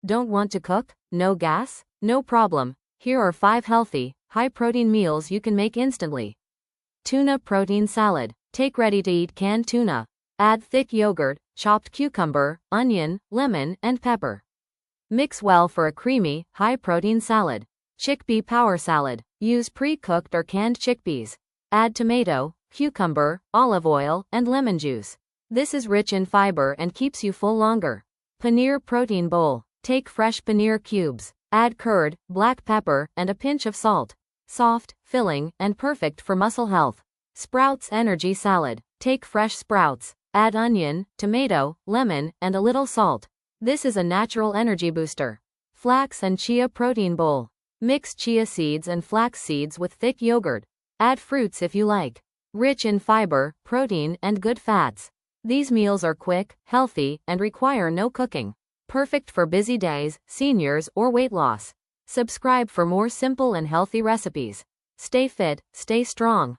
Don't want to cook? No gas? No problem. Here are 5 healthy, high-protein meals you can make instantly. Tuna protein salad. Take ready-to-eat canned tuna. Add thick yogurt, chopped cucumber, onion, lemon, and pepper. Mix well for a creamy, high-protein salad. Chickpea power salad. Use pre-cooked or canned chickpeas. Add tomato, cucumber, olive oil, and lemon juice. This is rich in fiber and keeps you full longer. Paneer protein bowl. Take fresh paneer cubes. Add curd, black pepper, and a pinch of salt. Soft, filling, and perfect for muscle health. Sprouts energy salad. Take fresh sprouts. Add onion, tomato, lemon, and a little salt. This is a natural energy booster. Flax and chia protein bowl. Mix chia seeds and flax seeds with thick yogurt. Add fruits if you like. Rich in fiber, protein, and good fats. These meals are quick, healthy, and require no cooking. Perfect for busy days, seniors, or weight loss. Subscribe for more simple and healthy recipes. Stay fit, stay strong.